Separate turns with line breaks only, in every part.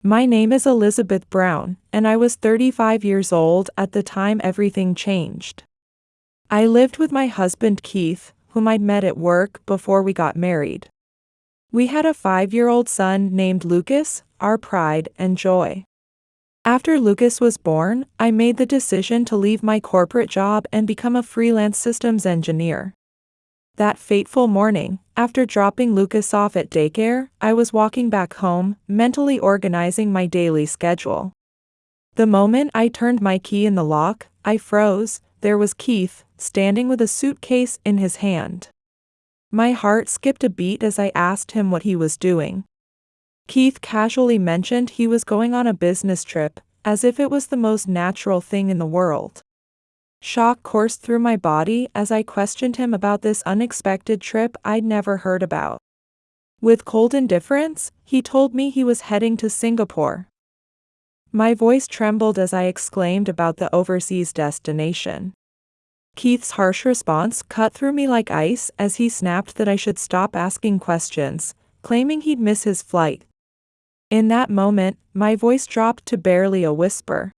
My name is Elizabeth Brown, and I was 35 years old at the time everything changed. I lived with my husband Keith, whom I'd met at work before we got married. We had a 5-year-old son named Lucas, our pride and joy. After Lucas was born, I made the decision to leave my corporate job and become a freelance systems engineer. That fateful morning, after dropping Lucas off at daycare, I was walking back home, mentally organizing my daily schedule. The moment I turned my key in the lock, I froze. There was Keith, standing with a suitcase in his hand. My heart skipped a beat as I asked him what he was doing. Keith casually mentioned he was going on a business trip, as if it was the most natural thing in the world. Shock coursed through my body as I questioned him about this unexpected trip I'd never heard about. With cold indifference, he told me he was heading to Singapore. My voice trembled as I exclaimed about the overseas destination. Keith's harsh response cut through me like ice as he snapped that I should stop asking questions, claiming he'd miss his flight. In that moment, my voice dropped to barely a whisper.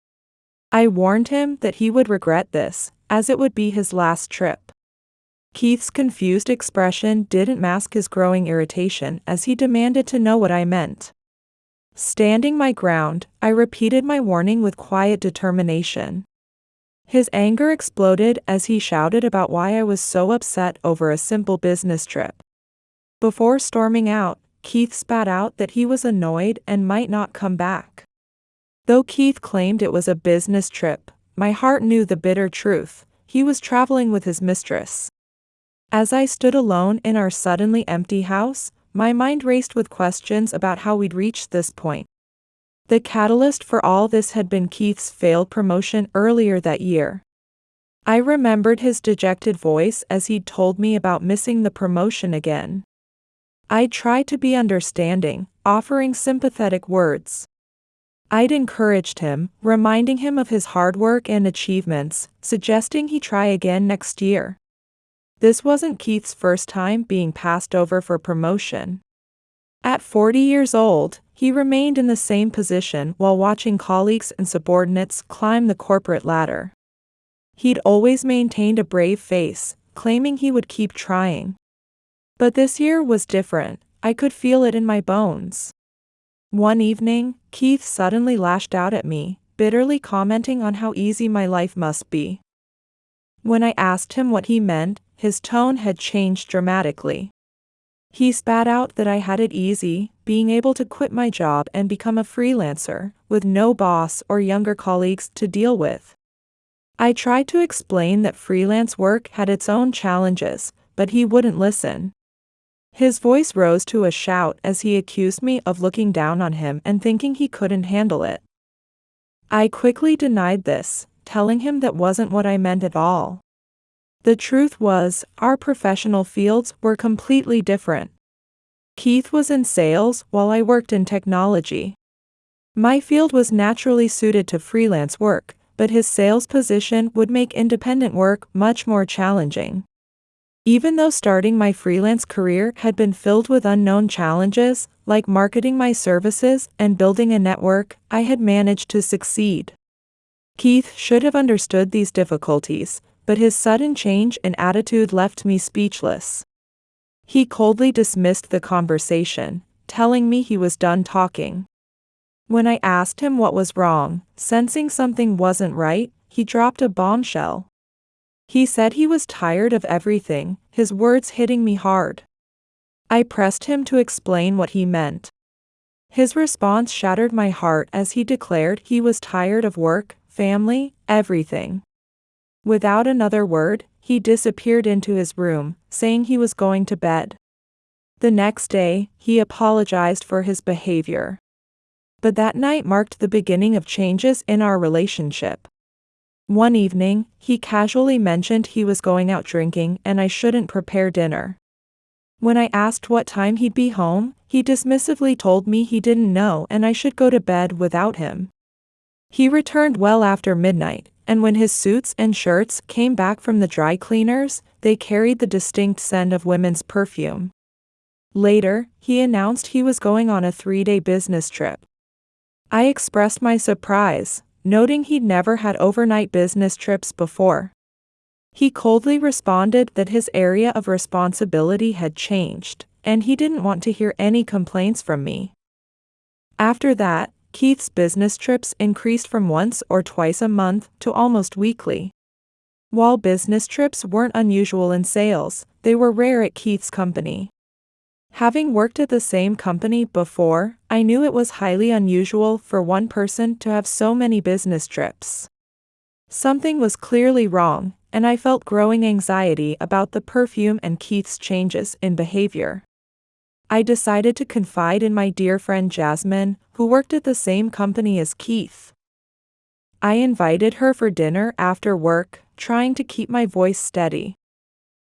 I warned him that he would regret this, as it would be his last trip. Keith's confused expression didn't mask his growing irritation as he demanded to know what I meant. Standing my ground, I repeated my warning with quiet determination. His anger exploded as he shouted about why I was so upset over a simple business trip. Before storming out, Keith spat out that he was annoyed and might not come back. Though Keith claimed it was a business trip, my heart knew the bitter truth: he was traveling with his mistress. As I stood alone in our suddenly empty house, my mind raced with questions about how we'd reached this point. The catalyst for all this had been Keith's failed promotion earlier that year. I remembered his dejected voice as he'd told me about missing the promotion again. I tried to be understanding, offering sympathetic words. I'd encouraged him, reminding him of his hard work and achievements, suggesting he try again next year. This wasn't Keith's first time being passed over for promotion. At 40 years old, he remained in the same position while watching colleagues and subordinates climb the corporate ladder. He'd always maintained a brave face, claiming he would keep trying. But this year was different. I could feel it in my bones. One evening, Keith suddenly lashed out at me, bitterly commenting on how easy my life must be. When I asked him what he meant, his tone had changed dramatically. He spat out that I had it easy, being able to quit my job and become a freelancer, with no boss or younger colleagues to deal with. I tried to explain that freelance work had its own challenges, but he wouldn't listen. His voice rose to a shout as he accused me of looking down on him and thinking he couldn't handle it. I quickly denied this, telling him that wasn't what I meant at all. The truth was, our professional fields were completely different. Keith was in sales while I worked in technology. My field was naturally suited to freelance work, but his sales position would make independent work much more challenging. Even though starting my freelance career had been filled with unknown challenges, like marketing my services and building a network, I had managed to succeed. Keith should have understood these difficulties, but his sudden change in attitude left me speechless. He coldly dismissed the conversation, telling me he was done talking. When I asked him what was wrong, sensing something wasn't right, he dropped a bombshell. He said he was tired of everything, his words hitting me hard. I pressed him to explain what he meant. His response shattered my heart as he declared he was tired of work, family, everything. Without another word, he disappeared into his room, saying he was going to bed. The next day, he apologized for his behavior. But that night marked the beginning of changes in our relationship. One evening, he casually mentioned he was going out drinking and I shouldn't prepare dinner. When I asked what time he'd be home, he dismissively told me he didn't know and I should go to bed without him. He returned well after midnight, and when his suits and shirts came back from the dry cleaners, they carried the distinct scent of women's perfume. Later, he announced he was going on a 3-day business trip. I expressed my surprise, noting he'd never had overnight business trips before. He coldly responded that his area of responsibility had changed, and he didn't want to hear any complaints from me. After that, Keith's business trips increased from once or twice a month to almost weekly. While business trips weren't unusual in sales, they were rare at Keith's company. Having worked at the same company before, I knew it was highly unusual for one person to have so many business trips. Something was clearly wrong, and I felt growing anxiety about the perfume and Keith's changes in behavior. I decided to confide in my dear friend Jasmine, who worked at the same company as Keith. I invited her for dinner after work, trying to keep my voice steady.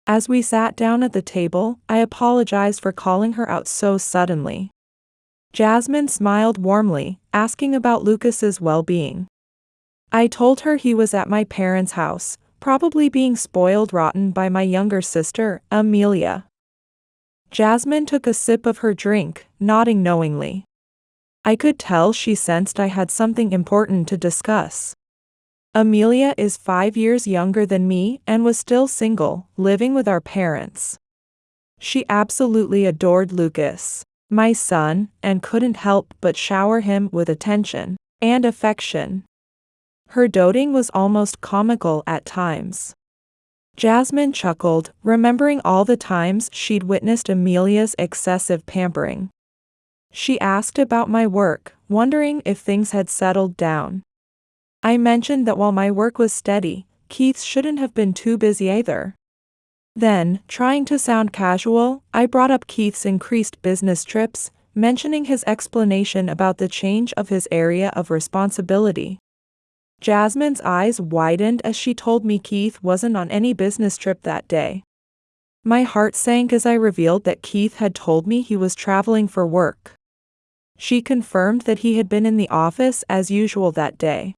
As we sat down at the table, I apologized for calling her out so suddenly. Jasmine smiled warmly, asking about Lucas's well-being. I told her he was at my parents' house, probably being spoiled rotten by my younger sister, Amelia. Jasmine took a sip of her drink, nodding knowingly. I could tell she sensed I had something important to discuss. Amelia is 5 years younger than me and was still single, living with our parents. She absolutely adored Lucas, my son, and couldn't help but shower him with attention and affection. Her doting was almost comical at times. Jasmine chuckled, remembering all the times she'd witnessed Amelia's excessive pampering. She asked about my work, wondering if things had settled down. I mentioned that while my work was steady, Keith shouldn't have been too busy either. Then, trying to sound casual, I brought up Keith's increased business trips, mentioning his explanation about the change of his area of responsibility. Jasmine's eyes widened as she told me Keith wasn't on any business trip that day. My heart sank as I revealed that Keith had told me he was traveling for work. She confirmed that he had been in the office as usual that day.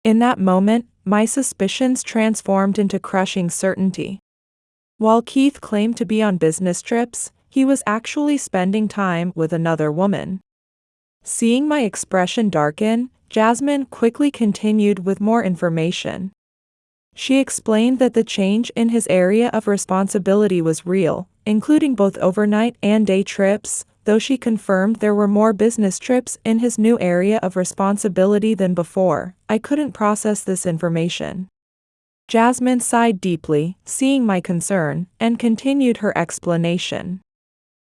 In that moment, my suspicions transformed into crushing certainty. While Keith claimed to be on business trips, he was actually spending time with another woman. Seeing my expression darken, Jasmine quickly continued with more information. She explained that the change in his area of responsibility was real, including both overnight and day trips, though she confirmed there were more business trips in his new area of responsibility than before. I couldn't process this information. Jasmine sighed deeply, seeing my concern, and continued her explanation.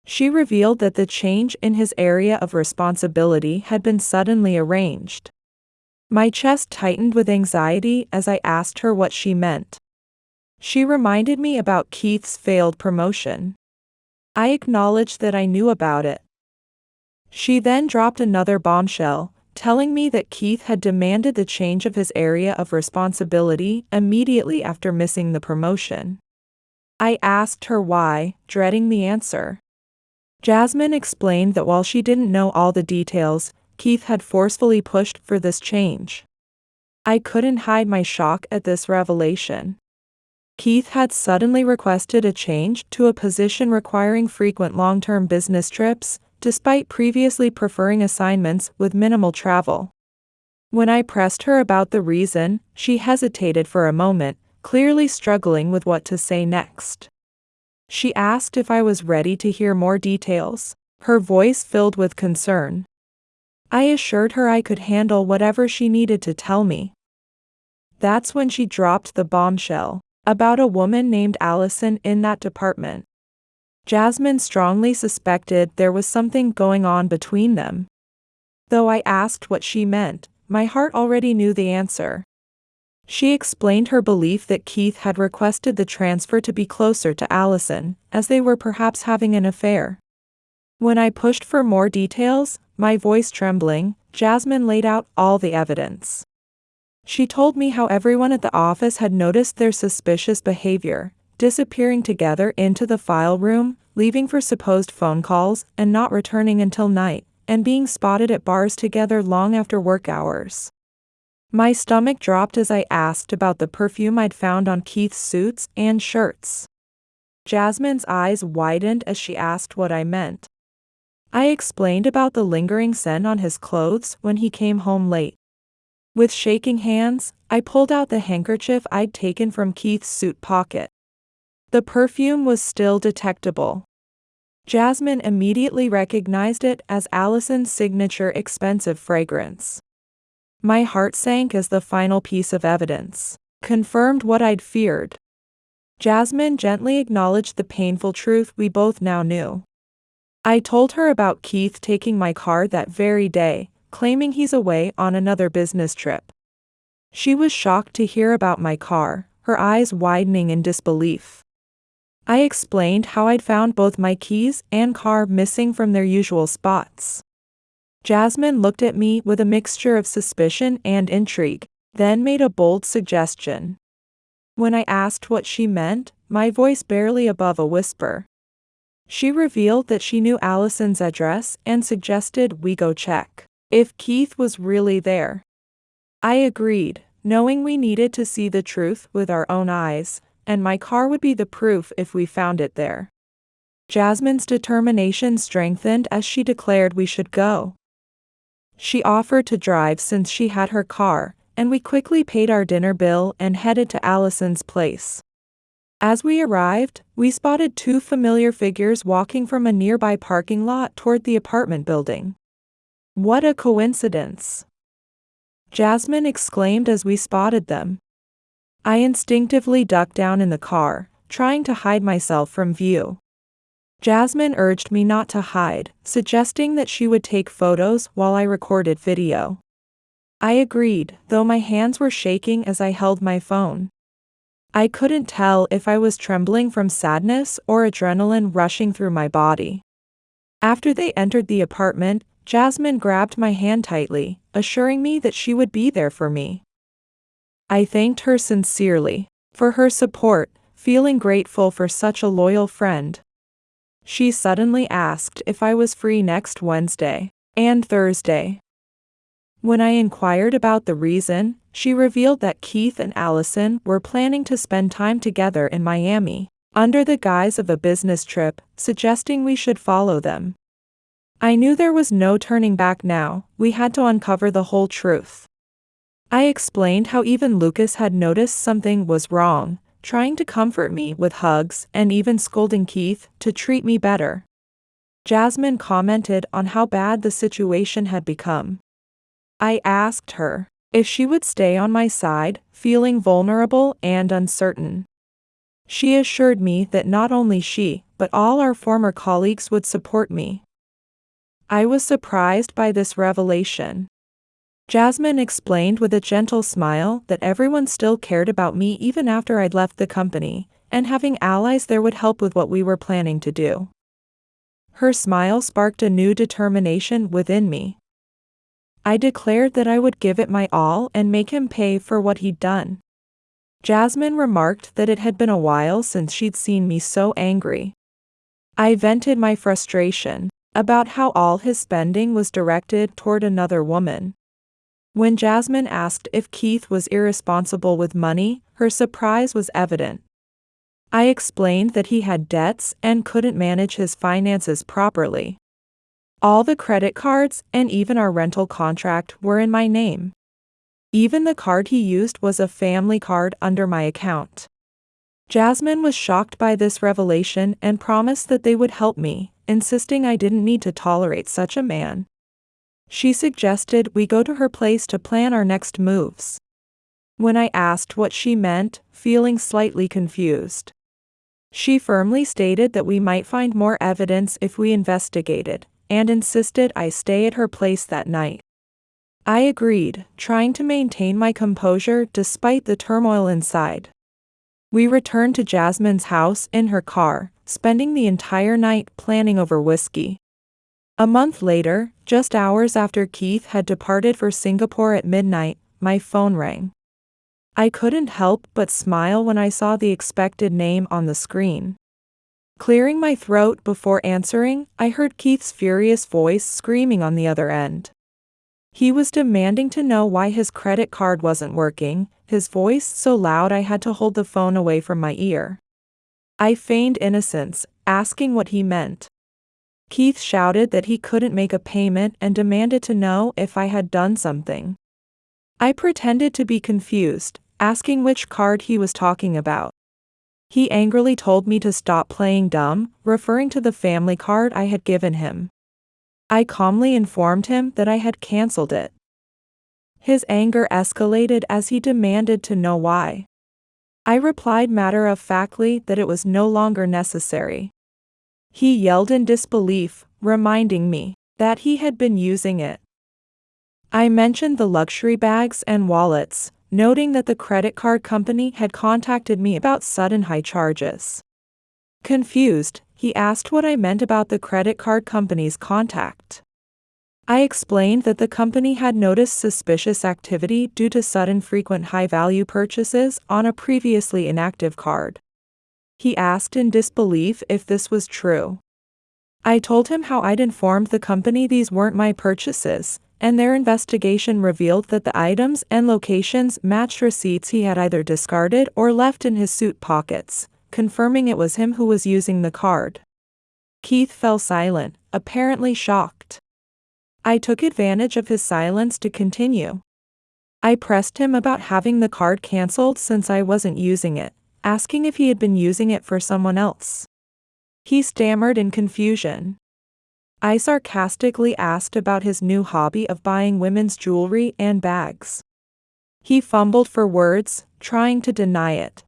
She revealed that the change in his area of responsibility had been suddenly arranged. My chest tightened with anxiety as I asked her what she meant. She reminded me about Keith's failed promotion. I acknowledged that I knew about it. She then dropped another bombshell, telling me that Keith had demanded the change of his area of responsibility immediately after missing the promotion. I asked her why, dreading the answer. Jasmine explained that while she didn't know all the details, Keith had forcefully pushed for this change. I couldn't hide my shock at this revelation. Keith had suddenly requested a change to a position requiring frequent long-term business trips, despite previously preferring assignments with minimal travel. When I pressed her about the reason, she hesitated for a moment, clearly struggling with what to say next. She asked if I was ready to hear more details, her voice filled with concern. I assured her I could handle whatever she needed to tell me. That's when she dropped the bombshell about a woman named Allison in that department. Jasmine strongly suspected there was something going on between them. Though I asked what she meant, my heart already knew the answer. She explained her belief that Keith had requested the transfer to be closer to Allison, as they were perhaps having an affair. When I pushed for more details, my voice trembling, Jasmine laid out all the evidence. She told me how everyone at the office had noticed their suspicious behavior, disappearing together into the file room, leaving for supposed phone calls and not returning until night, and being spotted at bars together long after work hours. My stomach dropped as I asked about the perfume I'd found on Keith's suits and shirts. Jasmine's eyes widened as she asked what I meant. I explained about the lingering scent on his clothes when he came home late. With shaking hands, I pulled out the handkerchief I'd taken from Keith's suit pocket. The perfume was still detectable. Jasmine immediately recognized it as Allison's signature expensive fragrance. My heart sank as the final piece of evidence confirmed what I'd feared. Jasmine gently acknowledged the painful truth we both now knew. I told her about Keith taking my car that very day, claiming he's away on another business trip. She was shocked to hear about my car, her eyes widening in disbelief. I explained how I'd found both my keys and car missing from their usual spots. Jasmine looked at me with a mixture of suspicion and intrigue, then made a bold suggestion. When I asked what she meant, my voice barely above a whisper. She revealed that she knew Allison's address and suggested we go check if Keith was really there. I agreed, knowing we needed to see the truth with our own eyes, and my car would be the proof if we found it there. Jasmine's determination strengthened as she declared we should go. She offered to drive since she had her car, and we quickly paid our dinner bill and headed to Allison's place. As we arrived, we spotted two familiar figures walking from a nearby parking lot toward the apartment building. What a coincidence! Jasmine exclaimed as we spotted them. I instinctively ducked down in the car, trying to hide myself from view. Jasmine urged me not to hide, suggesting that she would take photos while I recorded video. I agreed, though my hands were shaking as I held my phone. I couldn't tell if I was trembling from sadness or adrenaline rushing through my body. After they entered the apartment, Jasmine grabbed my hand tightly, assuring me that she would be there for me. I thanked her sincerely for her support, feeling grateful for such a loyal friend. She suddenly asked if I was free next Wednesday and Thursday. When I inquired about the reason, she revealed that Keith and Allison were planning to spend time together in Miami, under the guise of a business trip, suggesting we should follow them. I knew there was no turning back now, we had to uncover the whole truth. I explained how even Lucas had noticed something was wrong, trying to comfort me with hugs and even scolding Keith to treat me better. Jasmine commented on how bad the situation had become. I asked her if she would stay on my side, feeling vulnerable and uncertain. She assured me that not only she, but all our former colleagues would support me. I was surprised by this revelation. Jasmine explained with a gentle smile that everyone still cared about me even after I'd left the company, and having allies there would help with what we were planning to do. Her smile sparked a new determination within me. I declared that I would give it my all and make him pay for what he'd done. Jasmine remarked that it had been a while since she'd seen me so angry. I vented my frustration about how all his spending was directed toward another woman. When Jasmine asked if Keith was irresponsible with money, her surprise was evident. I explained that he had debts and couldn't manage his finances properly. All the credit cards and even our rental contract were in my name. Even the card he used was a family card under my account. Jasmine was shocked by this revelation and promised that they would help me, insisting I didn't need to tolerate such a man. She suggested we go to her place to plan our next moves. When I asked what she meant, feeling slightly confused, she firmly stated that we might find more evidence if we investigated, and insisted I stay at her place that night. I agreed, trying to maintain my composure despite the turmoil inside. We returned to Jasmine's house in her car, spending the entire night planning over whiskey. A month later, just hours after Keith had departed for Singapore at midnight, my phone rang. I couldn't help but smile when I saw the expected name on the screen. Clearing my throat before answering, I heard Keith's furious voice screaming on the other end. He was demanding to know why his credit card wasn't working, his voice so loud I had to hold the phone away from my ear. I feigned innocence, asking what he meant. Keith shouted that he couldn't make a payment and demanded to know if I had done something. I pretended to be confused, asking which card he was talking about. He angrily told me to stop playing dumb, referring to the family card I had given him. I calmly informed him that I had canceled it. His anger escalated as he demanded to know why. I replied matter-of-factly that it was no longer necessary. He yelled in disbelief, reminding me that he had been using it. I mentioned the luxury bags and wallets, noting that the credit card company had contacted me about sudden high charges. Confused, he asked what I meant about the credit card company's contact. I explained that the company had noticed suspicious activity due to sudden frequent high-value purchases on a previously inactive card. He asked in disbelief if this was true. I told him how I'd informed the company these weren't my purchases, and their investigation revealed that the items and locations matched receipts he had either discarded or left in his suit pockets, confirming it was him who was using the card. Keith fell silent, apparently shocked. I took advantage of his silence to continue. I pressed him about having the card canceled since I wasn't using it, asking if he had been using it for someone else. He stammered in confusion. I sarcastically asked about his new hobby of buying women's jewelry and bags. He fumbled for words, trying to deny it.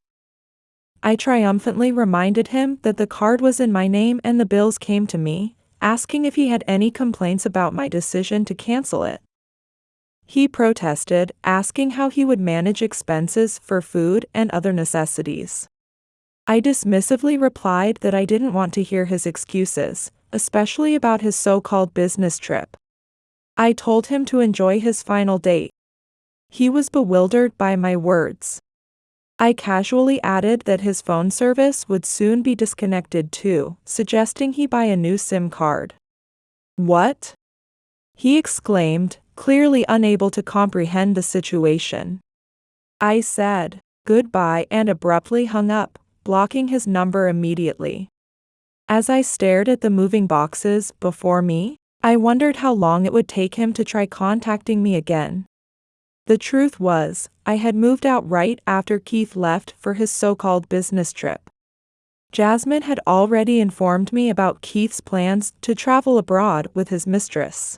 I triumphantly reminded him that the card was in my name and the bills came to me, asking if he had any complaints about my decision to cancel it. He protested, asking how he would manage expenses for food and other necessities. I dismissively replied that I didn't want to hear his excuses, especially about his so-called business trip. I told him to enjoy his final date. He was bewildered by my words. I casually added that his phone service would soon be disconnected too, suggesting he buy a new SIM card. "What?" he exclaimed, clearly unable to comprehend the situation. I said goodbye and abruptly hung up, blocking his number immediately. As I stared at the moving boxes before me, I wondered how long it would take him to try contacting me again. The truth was, I had moved out right after Keith left for his so-called business trip. Jasmine had already informed me about Keith's plans to travel abroad with his mistress.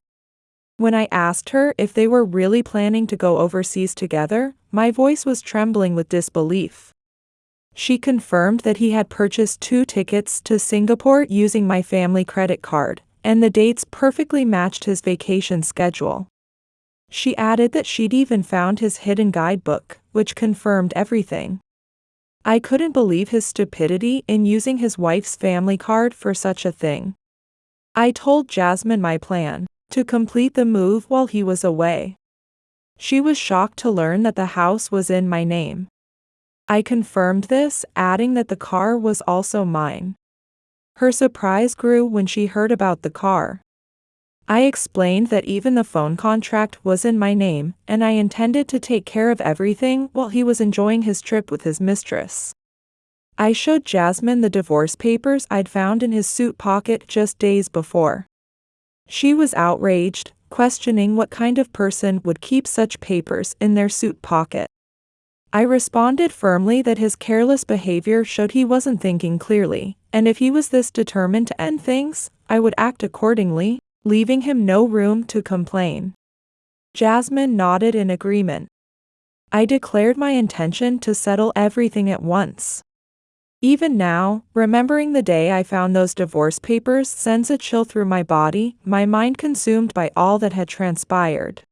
When I asked her if they were really planning to go overseas together, my voice was trembling with disbelief. She confirmed that he had purchased 2 tickets to Singapore using my family credit card, and the dates perfectly matched his vacation schedule. She added that she'd even found his hidden guidebook, which confirmed everything. I couldn't believe his stupidity in using his wife's family card for such a thing. I told Jasmine my plan, to complete the move while he was away. She was shocked to learn that the house was in my name. I confirmed this, adding that the car was also mine. Her surprise grew when she heard about the car. I explained that even the phone contract was in my name, and I intended to take care of everything while he was enjoying his trip with his mistress. I showed Jasmine the divorce papers I'd found in his suit pocket just days before. She was outraged, questioning what kind of person would keep such papers in their suit pocket. I responded firmly that his careless behavior showed he wasn't thinking clearly, and if he was this determined to end things, I would act accordingly, leaving him no room to complain. Jasmine nodded in agreement. I declared my intention to settle everything at once. Even now, remembering the day I found those divorce papers sends a chill through my body, my mind consumed by all that had transpired.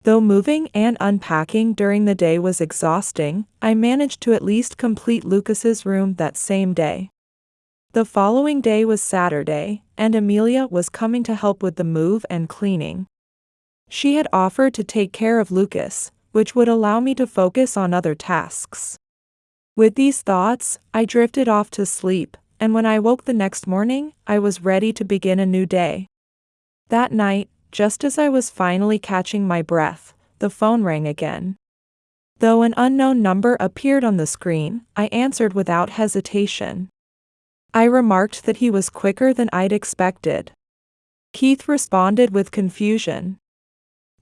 Though moving and unpacking during the day was exhausting, I managed to at least complete Lucas's room that same day. The following day was Saturday, and Amelia was coming to help with the move and cleaning. She had offered to take care of Lucas, which would allow me to focus on other tasks. With these thoughts, I drifted off to sleep, and when I woke the next morning, I was ready to begin a new day. That night, just as I was finally catching my breath, the phone rang again. Though an unknown number appeared on the screen, I answered without hesitation. I remarked that he was quicker than I'd expected. Keith responded with confusion.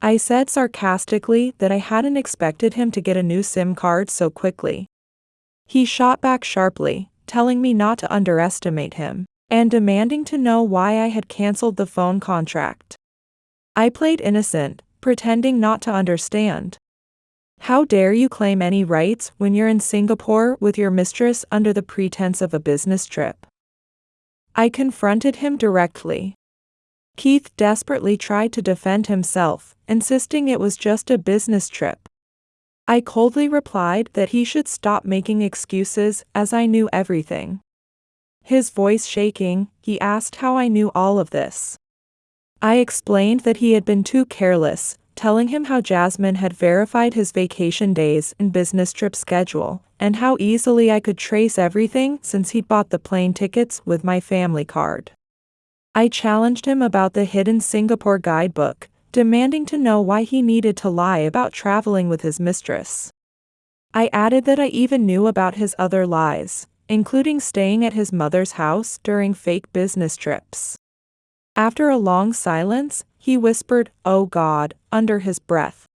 I said sarcastically that I hadn't expected him to get a new SIM card so quickly. He shot back sharply, telling me not to underestimate him, and demanding to know why I had canceled the phone contract. I played innocent, pretending not to understand. How dare you claim any rights when you're in Singapore with your mistress under the pretense of a business trip? I confronted him directly. Keith desperately tried to defend himself, insisting it was just a business trip. I coldly replied that he should stop making excuses, as I knew everything. His voice shaking, he asked how I knew all of this. I explained that he had been too careless, telling him how Jasmine had verified his vacation days and business trip schedule, and how easily I could trace everything since he'd bought the plane tickets with my family card. I challenged him about the hidden Singapore guidebook, demanding to know why he needed to lie about traveling with his mistress. I added that I even knew about his other lies, including staying at his mother's house during fake business trips. After a long silence, he whispered, "Oh God," under his breath.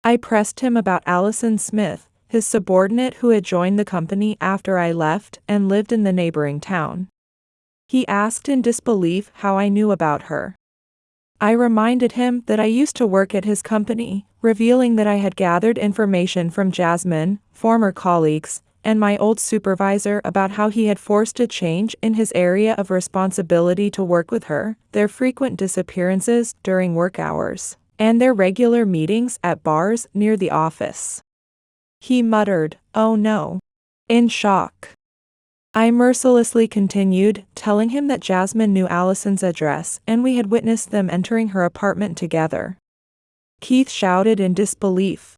I pressed him about Allison Smith, his subordinate who had joined the company after I left and lived in the neighboring town. He asked in disbelief how I knew about her. I reminded him that I used to work at his company, revealing that I had gathered information from Jasmine, former colleagues, and my old supervisor about how he had forced a change in his area of responsibility to work with her, their frequent disappearances during work hours, and their regular meetings at bars near the office. He muttered, "Oh no," in shock. I mercilessly continued, telling him that Jasmine knew Allison's address and we had witnessed them entering her apartment together. Keith shouted in disbelief.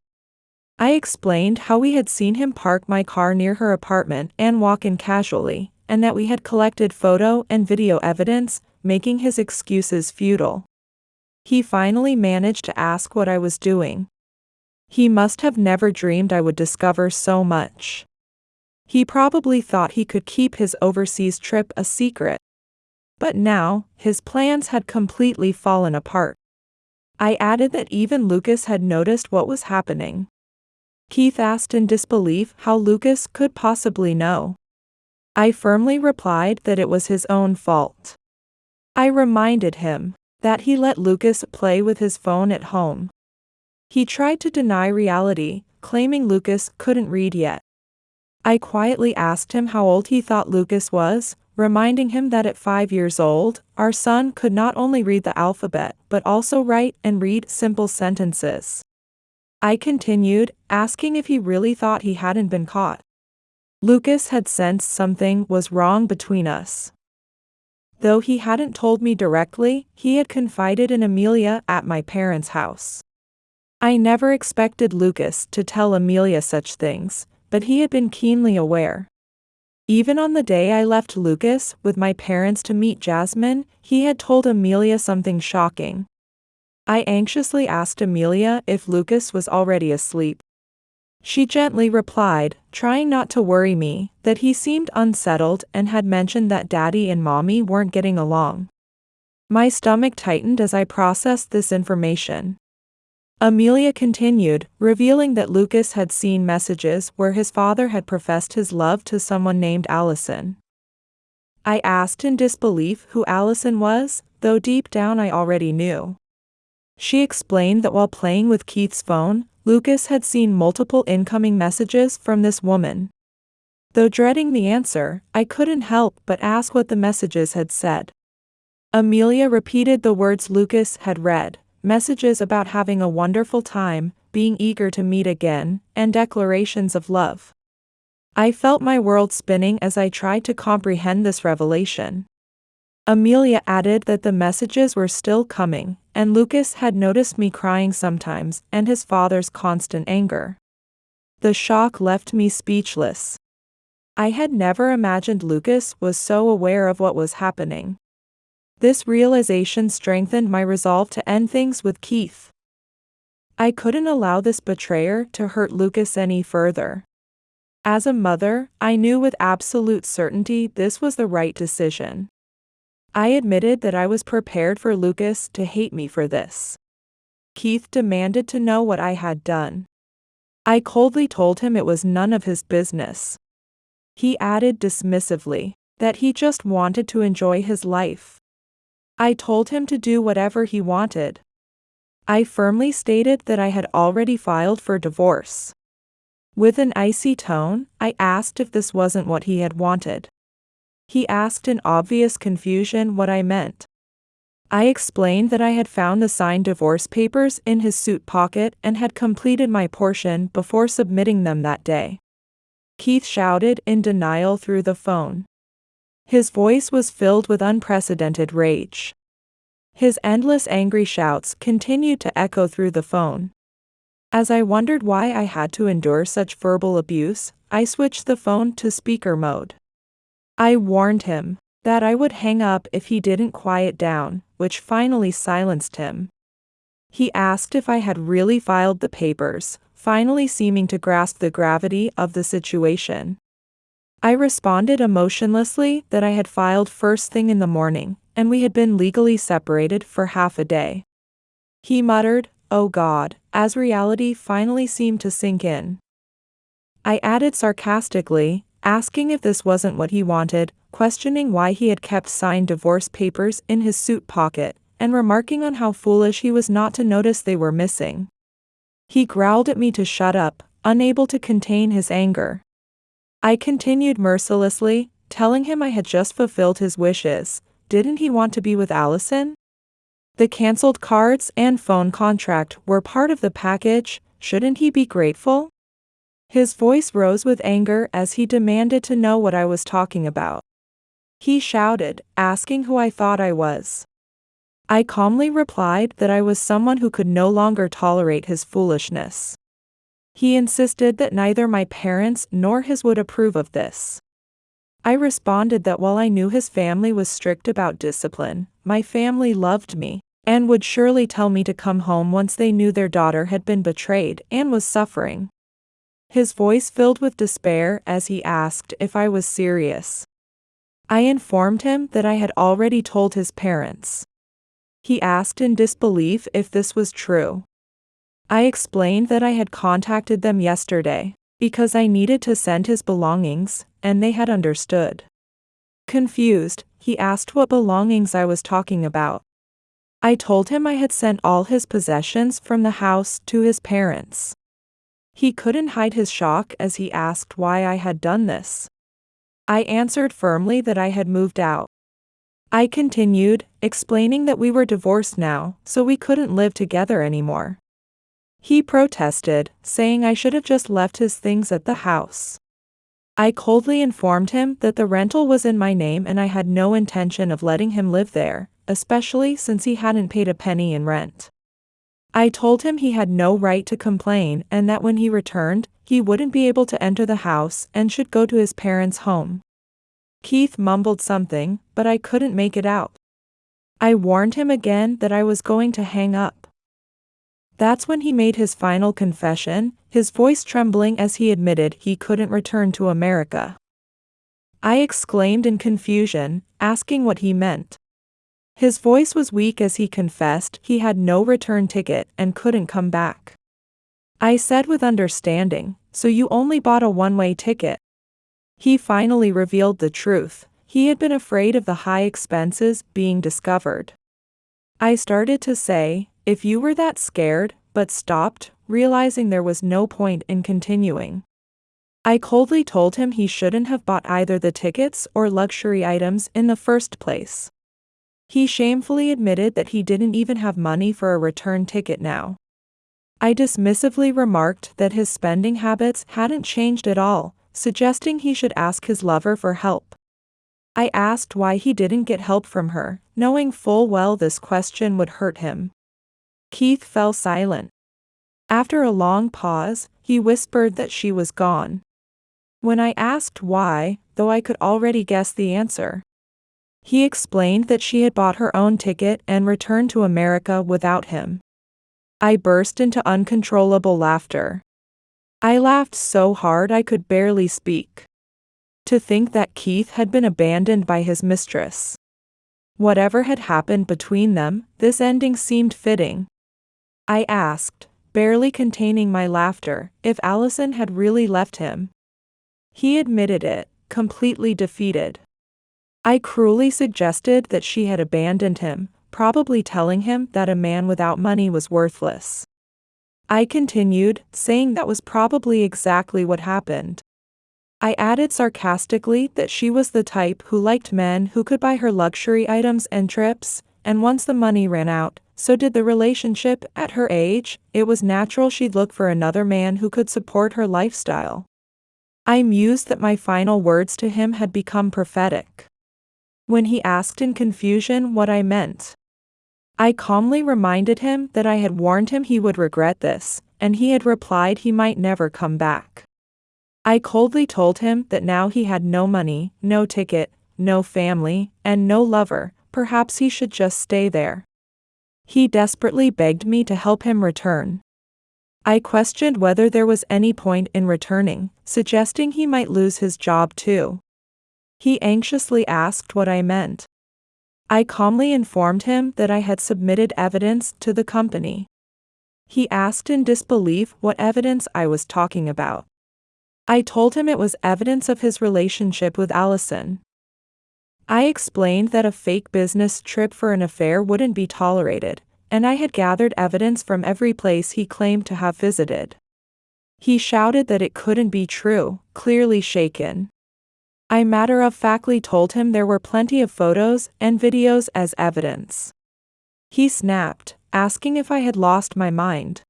I explained how we had seen him park my car near her apartment and walk in casually, and that we had collected photo and video evidence, making his excuses futile. He finally managed to ask what I was doing. He must have never dreamed I would discover so much. He probably thought he could keep his overseas trip a secret. But now, his plans had completely fallen apart. I added that even Lucas had noticed what was happening. Keith asked in disbelief how Lucas could possibly know. I firmly replied that it was his own fault. I reminded him that he let Lucas play with his phone at home. He tried to deny reality, claiming Lucas couldn't read yet. I quietly asked him how old he thought Lucas was, reminding him that at 5 years old, our son could not only read the alphabet but also write and read simple sentences. I continued, asking if he really thought he hadn't been caught. Lucas had sensed something was wrong between us. Though he hadn't told me directly, he had confided in Amelia at my parents' house. I never expected Lucas to tell Amelia such things, but he had been keenly aware. Even on the day I left Lucas with my parents to meet Jasmine, he had told Amelia something shocking. I anxiously asked Amelia if Lucas was already asleep. She gently replied, trying not to worry me, that he seemed unsettled and had mentioned that Daddy and Mommy weren't getting along. My stomach tightened as I processed this information. Amelia continued, revealing that Lucas had seen messages where his father had professed his love to someone named Allison. I asked in disbelief who Allison was, though deep down I already knew. She explained that while playing with Keith's phone, Lucas had seen multiple incoming messages from this woman. Though dreading the answer, I couldn't help but ask what the messages had said. Amelia repeated the words Lucas had read, messages about having a wonderful time, being eager to meet again, and declarations of love. I felt my world spinning as I tried to comprehend this revelation. Amelia added that the messages were still coming, and Lucas had noticed me crying sometimes and his father's constant anger. The shock left me speechless. I had never imagined Lucas was so aware of what was happening. This realization strengthened my resolve to end things with Keith. I couldn't allow this betrayer to hurt Lucas any further. As a mother, I knew with absolute certainty this was the right decision. I admitted that I was prepared for Lucas to hate me for this. Keith demanded to know what I had done. I coldly told him it was none of his business. He added dismissively that he just wanted to enjoy his life. I told him to do whatever he wanted. I firmly stated that I had already filed for divorce. With an icy tone, I asked if this wasn't what he had wanted. He asked in obvious confusion what I meant. I explained that I had found the signed divorce papers in his suit pocket and had completed my portion before submitting them that day. Keith shouted in denial through the phone. His voice was filled with unprecedented rage. His endless angry shouts continued to echo through the phone. As I wondered why I had to endure such verbal abuse, I switched the phone to speaker mode. I warned him that I would hang up if he didn't quiet down, which finally silenced him. He asked if I had really filed the papers, finally seeming to grasp the gravity of the situation. I responded emotionlessly that I had filed first thing in the morning, and we had been legally separated for half a day. He muttered, "Oh God," as reality finally seemed to sink in. I added sarcastically, asking if this wasn't what he wanted, questioning why he had kept signed divorce papers in his suit pocket, and remarking on how foolish he was not to notice they were missing. He growled at me to shut up, unable to contain his anger. I continued mercilessly, telling him I had just fulfilled his wishes. Didn't he want to be with Allison? The canceled cards and phone contract were part of the package. Shouldn't he be grateful? His voice rose with anger as he demanded to know what I was talking about. He shouted, asking who I thought I was. I calmly replied that I was someone who could no longer tolerate his foolishness. He insisted that neither my parents nor his would approve of this. I responded that while I knew his family was strict about discipline, my family loved me, and would surely tell me to come home once they knew their daughter had been betrayed and was suffering. His voice filled with despair as he asked if I was serious. I informed him that I had already told his parents. He asked in disbelief if this was true. I explained that I had contacted them yesterday, because I needed to send his belongings, and they had understood. Confused, he asked what belongings I was talking about. I told him I had sent all his possessions from the house to his parents. He couldn't hide his shock as he asked why I had done this. I answered firmly that I had moved out. I continued, explaining that we were divorced now, so we couldn't live together anymore. He protested, saying I should have just left his things at the house. I coldly informed him that the rental was in my name and I had no intention of letting him live there, especially since he hadn't paid a penny in rent. I told him he had no right to complain and that when he returned, he wouldn't be able to enter the house and should go to his parents' home. Keith mumbled something, but I couldn't make it out. I warned him again that I was going to hang up. That's when he made his final confession, his voice trembling as he admitted he couldn't return to America. I exclaimed in confusion, asking what he meant. His voice was weak as he confessed he had no return ticket and couldn't come back. I said with understanding, "So you only bought a one-way ticket?" He finally revealed the truth. He had been afraid of the high expenses being discovered. I started to say, "If you were that scared," but stopped, realizing there was no point in continuing. I coldly told him he shouldn't have bought either the tickets or luxury items in the first place. He shamefully admitted that he didn't even have money for a return ticket now. I dismissively remarked that his spending habits hadn't changed at all, suggesting he should ask his lover for help. I asked why he didn't get help from her, knowing full well this question would hurt him. Keith fell silent. After a long pause, he whispered that she was gone. When I asked why, though I could already guess the answer, he explained that she had bought her own ticket and returned to America without him. I burst into uncontrollable laughter. I laughed so hard I could barely speak. To think that Keith had been abandoned by his mistress. Whatever had happened between them, this ending seemed fitting. I asked, barely containing my laughter, if Allison had really left him. He admitted it, completely defeated. I cruelly suggested that she had abandoned him, probably telling him that a man without money was worthless. I continued, saying that was probably exactly what happened. I added sarcastically that she was the type who liked men who could buy her luxury items and trips, and once the money ran out, so did the relationship. At her age, it was natural she'd look for another man who could support her lifestyle. I mused that my final words to him had become prophetic. When he asked in confusion what I meant, I calmly reminded him that I had warned him he would regret this, and he had replied he might never come back. I coldly told him that now he had no money, no ticket, no family, and no lover, perhaps he should just stay there. He desperately begged me to help him return. I questioned whether there was any point in returning, suggesting he might lose his job too. He anxiously asked what I meant. I calmly informed him that I had submitted evidence to the company. He asked in disbelief what evidence I was talking about. I told him it was evidence of his relationship with Allison. I explained that a fake business trip for an affair wouldn't be tolerated, and I had gathered evidence from every place he claimed to have visited. He shouted that it couldn't be true, clearly shaken. I matter-of-factly told him there were plenty of photos and videos as evidence. He snapped, asking if I had lost my mind.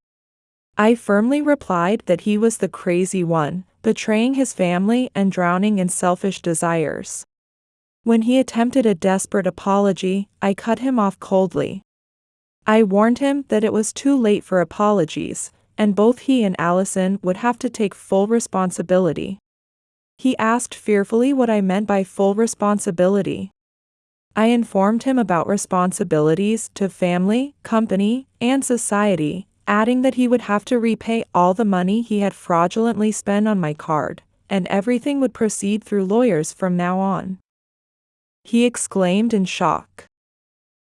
I firmly replied that he was the crazy one, betraying his family and drowning in selfish desires. When he attempted a desperate apology, I cut him off coldly. I warned him that it was too late for apologies, and both he and Allison would have to take full responsibility. He asked fearfully what I meant by full responsibility. I informed him about responsibilities to family, company, and society, adding that he would have to repay all the money he had fraudulently spent on my card, and everything would proceed through lawyers from now on. He exclaimed in shock.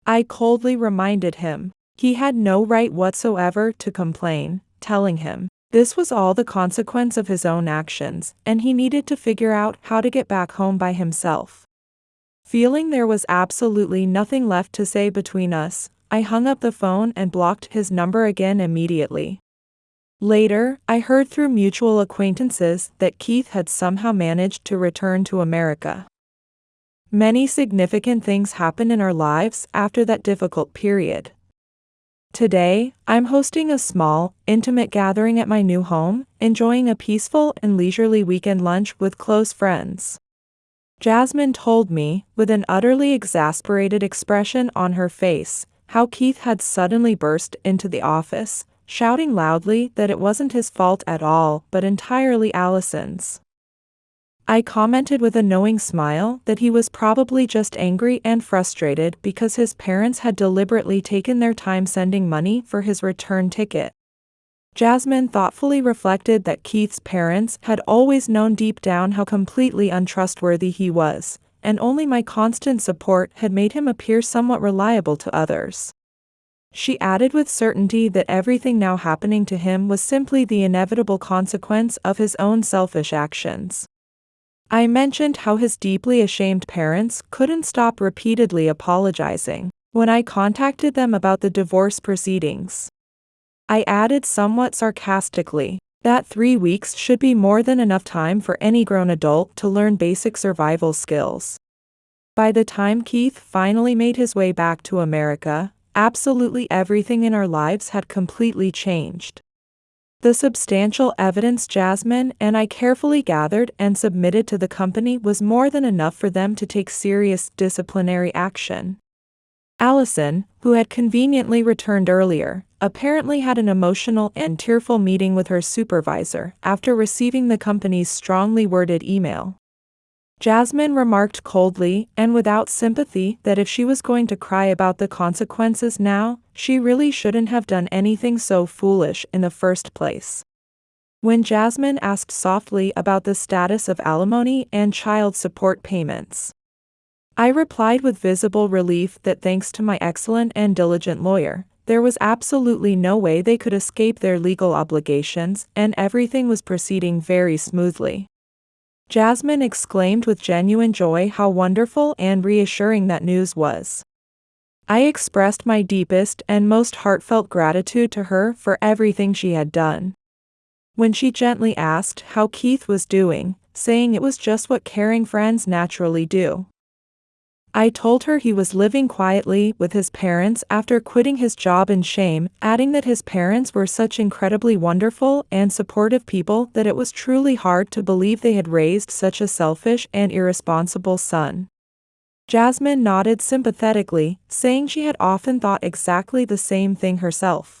I coldly reminded him he had no right whatsoever to complain, telling him this was all the consequence of his own actions, and he needed to figure out how to get back home by himself. Feeling there was absolutely nothing left to say between us, I hung up the phone and blocked his number again immediately. Later, I heard through mutual acquaintances that Keith had somehow managed to return to America. Many significant things happened in our lives after that difficult period. Today, I'm hosting a small, intimate gathering at my new home, enjoying a peaceful and leisurely weekend lunch with close friends. Jasmine told me, with an utterly exasperated expression on her face, how Keith had suddenly burst into the office, shouting loudly that it wasn't his fault at all, but entirely Allison's. I commented with a knowing smile that he was probably just angry and frustrated because his parents had deliberately taken their time sending money for his return ticket. Jasmine thoughtfully reflected that Keith's parents had always known deep down how completely untrustworthy he was, and only my constant support had made him appear somewhat reliable to others. She added with certainty that everything now happening to him was simply the inevitable consequence of his own selfish actions. I mentioned how his deeply ashamed parents couldn't stop repeatedly apologizing when I contacted them about the divorce proceedings. I added somewhat sarcastically that 3 weeks should be more than enough time for any grown adult to learn basic survival skills. By the time Keith finally made his way back to America, absolutely everything in our lives had completely changed. The substantial evidence Jasmine and I carefully gathered and submitted to the company was more than enough for them to take serious disciplinary action. Allison, who had conveniently returned earlier, apparently had an emotional and tearful meeting with her supervisor after receiving the company's strongly worded email. Jasmine remarked coldly and without sympathy that if she was going to cry about the consequences now, she really shouldn't have done anything so foolish in the first place. When Jasmine asked softly about the status of alimony and child support payments, I replied with visible relief that thanks to my excellent and diligent lawyer, there was absolutely no way they could escape their legal obligations, and everything was proceeding very smoothly. Jasmine exclaimed with genuine joy how wonderful and reassuring that news was. I expressed my deepest and most heartfelt gratitude to her for everything she had done. When she gently asked how Keith was doing, saying it was just what caring friends naturally do, I told her he was living quietly with his parents after quitting his job in shame, adding that his parents were such incredibly wonderful and supportive people that it was truly hard to believe they had raised such a selfish and irresponsible son. Jasmine nodded sympathetically, saying she had often thought exactly the same thing herself.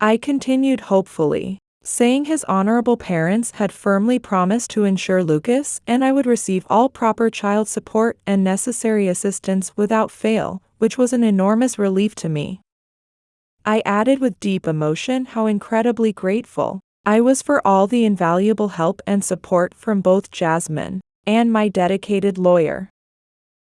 I continued hopefully, saying his honorable parents had firmly promised to ensure Lucas and I would receive all proper child support and necessary assistance without fail, which was an enormous relief to me. I added with deep emotion how incredibly grateful I was for all the invaluable help and support from both Jasmine and my dedicated lawyer.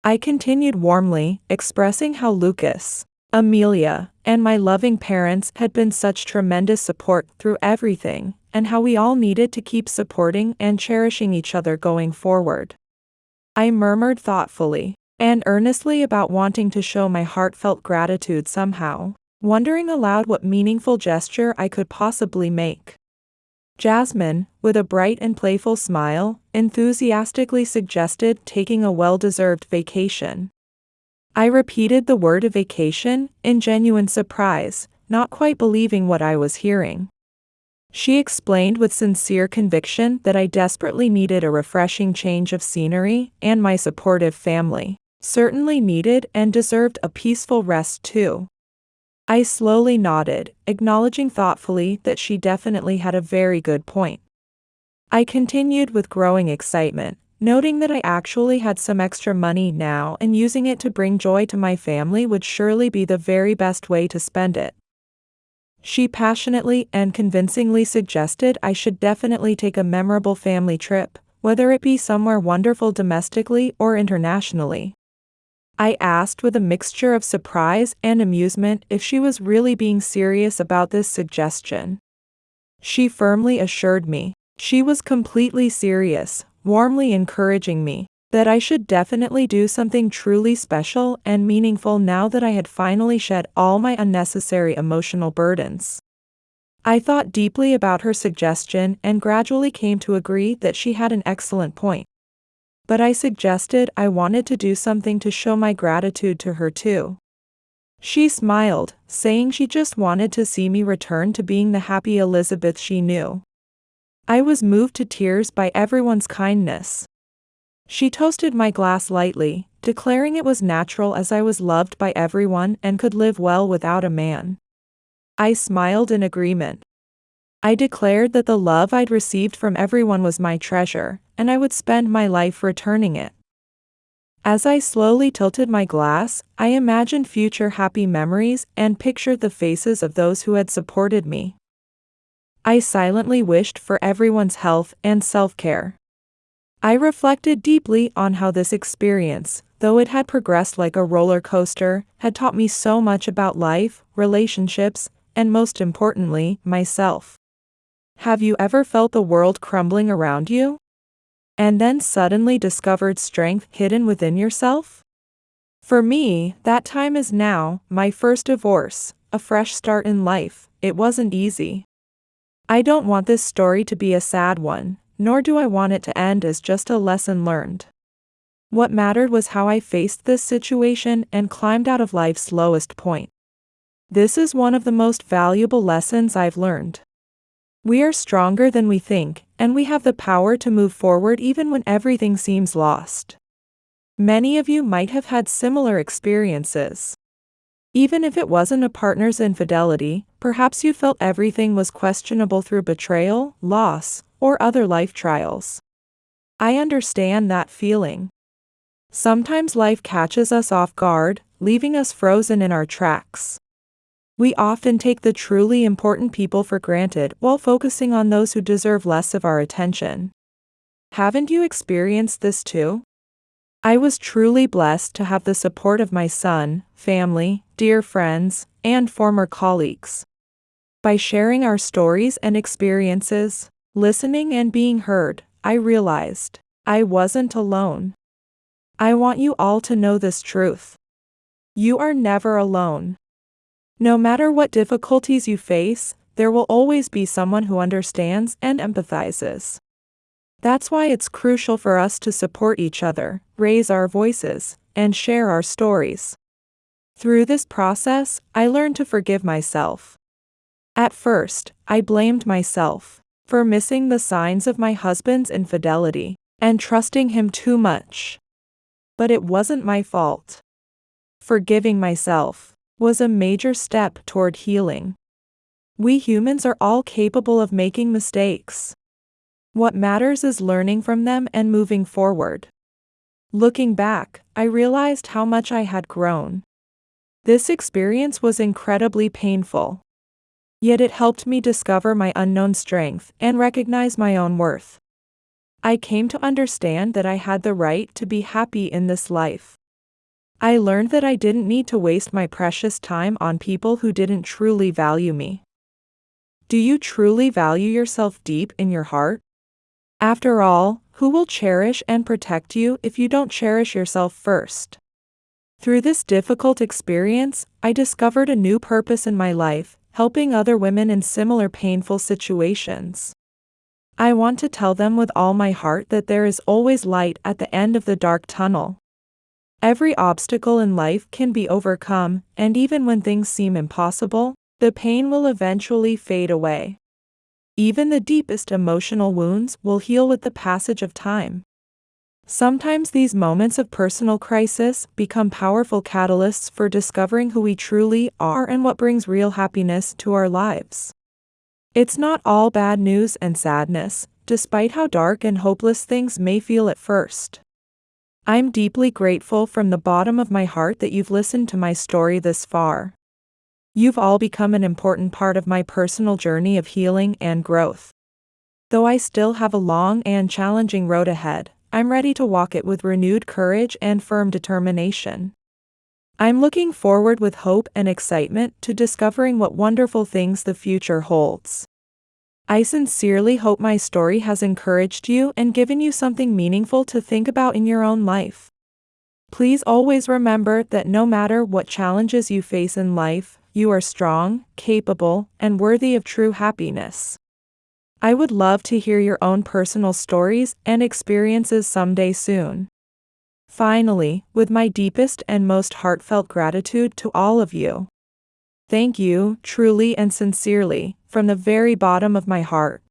I continued warmly, expressing how Lucas, Amelia, and my loving parents had been such tremendous support through everything, and how we all needed to keep supporting and cherishing each other going forward. I murmured thoughtfully and earnestly about wanting to show my heartfelt gratitude somehow, wondering aloud what meaningful gesture I could possibly make. Jasmine, with a bright and playful smile, enthusiastically suggested taking a well-deserved vacation. I repeated the word vacation in genuine surprise, not quite believing what I was hearing. She explained with sincere conviction that I desperately needed a refreshing change of scenery, and my supportive family certainly needed and deserved a peaceful rest too. I slowly nodded, acknowledging thoughtfully that she definitely had a very good point. I continued with growing excitement, noting that I actually had some extra money now and using it to bring joy to my family would surely be the very best way to spend it. She passionately and convincingly suggested I should definitely take a memorable family trip, whether it be somewhere wonderful domestically or internationally. I asked with a mixture of surprise and amusement if she was really being serious about this suggestion. She firmly assured me she was completely serious, warmly encouraging me that I should definitely do something truly special and meaningful now that I had finally shed all my unnecessary emotional burdens. I thought deeply about her suggestion and gradually came to agree that she had an excellent point. But I suggested I wanted to do something to show my gratitude to her too. She smiled, saying she just wanted to see me return to being the happy Elizabeth she knew. I was moved to tears by everyone's kindness. She toasted my glass lightly, declaring it was natural as I was loved by everyone and could live well without a man. I smiled in agreement. I declared that the love I'd received from everyone was my treasure, and I would spend my life returning it. As I slowly tilted my glass, I imagined future happy memories and pictured the faces of those who had supported me. I silently wished for everyone's health and self-care. I reflected deeply on how this experience, though it had progressed like a roller coaster, had taught me so much about life, relationships, and most importantly, myself. Have you ever felt the world crumbling around you? And then suddenly discovered strength hidden within yourself? For me, that time is now, my first divorce, a fresh start in life. It wasn't easy. I don't want this story to be a sad one, nor do I want it to end as just a lesson learned. What mattered was how I faced this situation and climbed out of life's lowest point. This is one of the most valuable lessons I've learned. We are stronger than we think, and we have the power to move forward even when everything seems lost. Many of you might have had similar experiences. Even if it wasn't a partner's infidelity, perhaps you felt everything was questionable through betrayal, loss, or other life trials. I understand that feeling. Sometimes life catches us off guard, leaving us frozen in our tracks. We often take the truly important people for granted while focusing on those who deserve less of our attention. Haven't you experienced this too? I was truly blessed to have the support of my son, family, dear friends, and former colleagues. By sharing our stories and experiences, listening and being heard, I realized I wasn't alone. I want you all to know this truth. You are never alone. No matter what difficulties you face, there will always be someone who understands and empathizes. That's why it's crucial for us to support each other, raise our voices, and share our stories. Through this process, I learned to forgive myself. At first, I blamed myself for missing the signs of my husband's infidelity and trusting him too much. But it wasn't my fault. Forgiving myself was a major step toward healing. We humans are all capable of making mistakes. What matters is learning from them and moving forward. Looking back, I realized how much I had grown. This experience was incredibly painful. Yet it helped me discover my unknown strength and recognize my own worth. I came to understand that I had the right to be happy in this life. I learned that I didn't need to waste my precious time on people who didn't truly value me. Do you truly value yourself deep in your heart? After all, who will cherish and protect you if you don't cherish yourself first? Through this difficult experience, I discovered a new purpose in my life, helping other women in similar painful situations. I want to tell them with all my heart that there is always light at the end of the dark tunnel. Every obstacle in life can be overcome, and even when things seem impossible, the pain will eventually fade away. Even the deepest emotional wounds will heal with the passage of time. Sometimes these moments of personal crisis become powerful catalysts for discovering who we truly are and what brings real happiness to our lives. It's not all bad news and sadness, despite how dark and hopeless things may feel at first. I'm deeply grateful from the bottom of my heart that you've listened to my story this far. You've all become an important part of my personal journey of healing and growth. Though I still have a long and challenging road ahead, I'm ready to walk it with renewed courage and firm determination. I'm looking forward with hope and excitement to discovering what wonderful things the future holds. I sincerely hope my story has encouraged you and given you something meaningful to think about in your own life. Please always remember that no matter what challenges you face in life, you are strong, capable, and worthy of true happiness. I would love to hear your own personal stories and experiences someday soon. Finally, with my deepest and most heartfelt gratitude to all of you. Thank you, truly and sincerely, from the very bottom of my heart.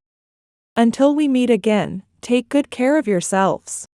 Until we meet again, take good care of yourselves.